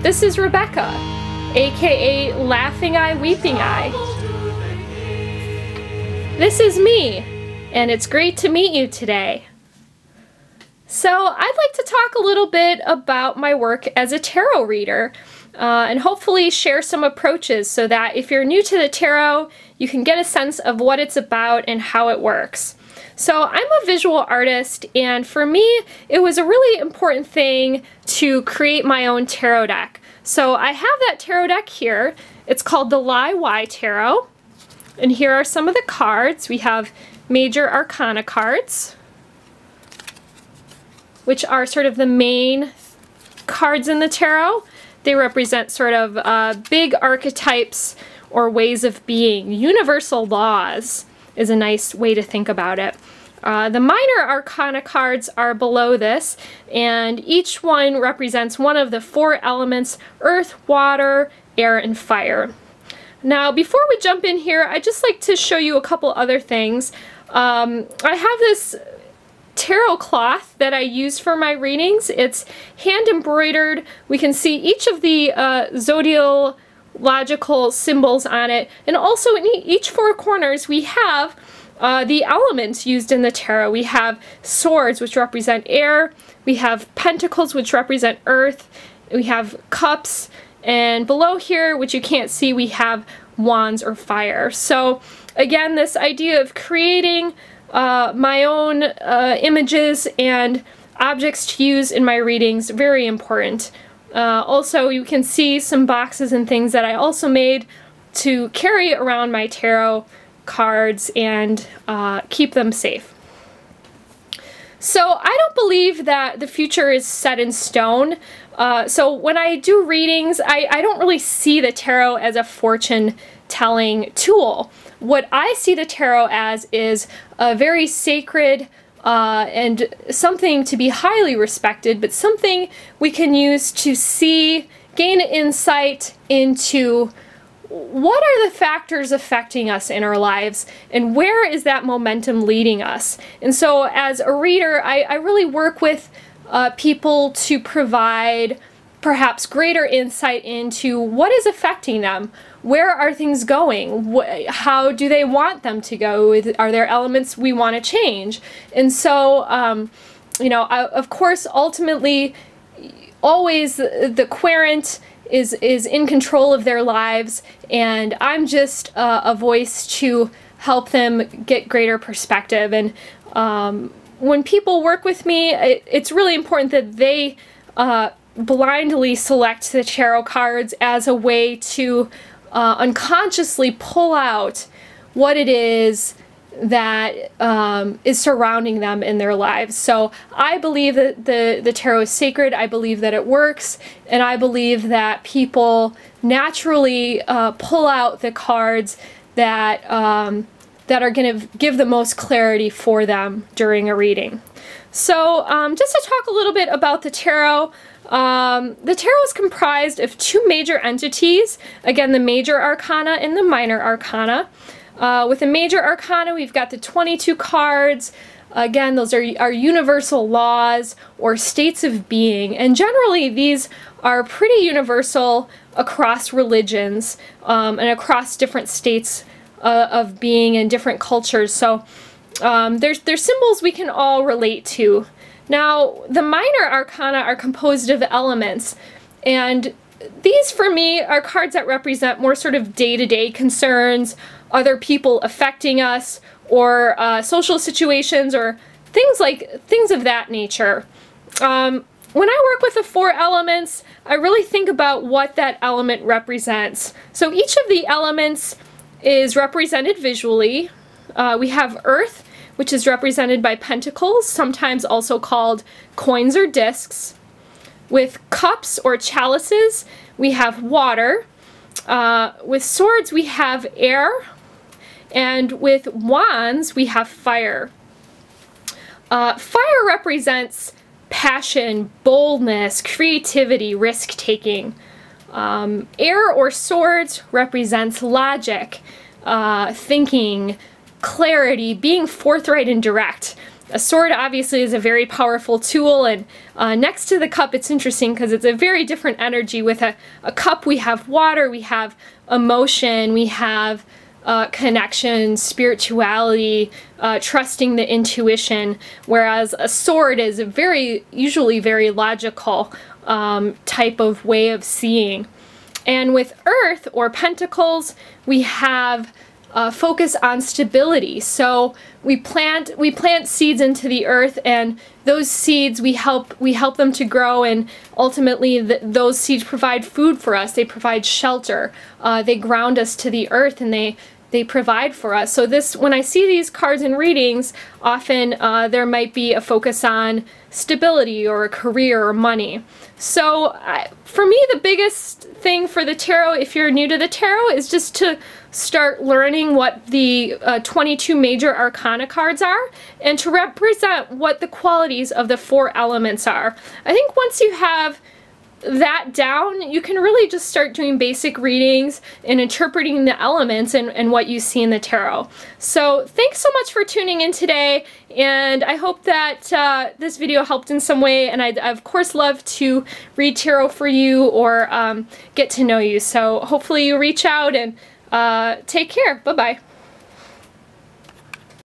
This is Rebecca, aka Laughing Eye, Weeping Eye. This is me, and it's great to meet you today. So I'd like to talk a little bit about my work as a tarot reader, and hopefully share some approaches so that if you're new to the tarot, you can get a sense of what it's about and how it works. So I'm a visual artist, and for me, it was a really important thing to create my own tarot deck. So I have that tarot deck here. It's called the Lai Y Tarot, and here are some of the cards. We have Major Arcana cards, which are sort of the main cards in the tarot. They represent sort of big archetypes or ways of being. Universal laws is a nice way to think about it. The minor arcana cards are below this, and each one represents one of the 4 elements: earth, water, air, and fire. Now, before we jump in here, I'd just like to show you a couple other things. I have this tarot cloth that I use for my readings. It's hand embroidered. We can see each of the zodiacal symbols on it, and also in each 4 corners we have the elements used in the tarot. We have swords, which represent air. We have pentacles, which represent earth. We have cups, and below here, which you can't see, we have wands or fire. So again, this idea of creating my own images and objects to use in my readings, very important. Also, you can see some boxes and things that I also made to carry around my tarot cards and keep them safe. So I don't believe that the future is set in stone. So when I do readings, I don't really see the tarot as a fortune-telling tool. What I see the tarot as is a very sacred and something to be highly respected, but something we can use to see, gain insight into what are the factors affecting us in our lives, and where is that momentum leading us. And so as a reader, I really work with people to provide perhaps greater insight into what is affecting them. Where are things going? How do they want them to go? Are there elements we want to change? And so, you know, of course, ultimately, always the querent is in control of their lives, and I'm just a voice to help them get greater perspective. And when people work with me, it's really important that they blindly select the tarot cards as a way to unconsciously pull out what it is that is surrounding them in their lives. So I believe that the tarot is sacred. I believe that it works, and I believe that people naturally pull out the cards that that are going to give the most clarity for them during a reading. So just to talk a little bit about the tarot. The tarot is comprised of 2 major entities. Again, the major arcana and the minor arcana. With the major arcana, we've got the 22 cards. Again, those are universal laws or states of being, and generally these are pretty universal across religions and across different states of being and different cultures. So there's symbols we can all relate to. Now, the minor arcana are composed of elements, and these for me are cards that represent more sort of day-to-day concerns, other people affecting us, or social situations, or things of that nature. When I work with the 4 elements, I really think about what that element represents. So each of the elements is represented visually. We have earth, which is represented by pentacles, sometimes also called coins or discs. With cups or chalices, we have water. With swords, we have air. And with wands, we have fire. Fire represents passion, boldness, creativity, risk-taking. Air or swords represents logic, thinking, clarity, being forthright and direct. A sword obviously is a very powerful tool, and next to the cup it's interesting because it's a very different energy. With a cup we have water, we have emotion, we have connection, spirituality, trusting the intuition, whereas a sword is a usually very logical type of way of seeing. And with Earth or Pentacles, we have focus on stability. So we plant seeds into the earth, and those seeds we help them to grow, and ultimately those seeds provide food for us. They provide shelter. They ground us to the earth, and they provide for us. So when I see these cards in readings, often there might be a focus on stability or a career or money. So for me, the biggest thing for the tarot, if you're new to the tarot, is just to start learning what the 22 major arcana cards are, and to represent what the qualities of the 4 elements are. I think once you have that down, you can really just start doing basic readings and interpreting the elements and what you see in the tarot. So thanks so much for tuning in today, and I hope that this video helped in some way, and I'd of course love to read tarot for you or get to know you. So hopefully you reach out, and take care. Bye-bye.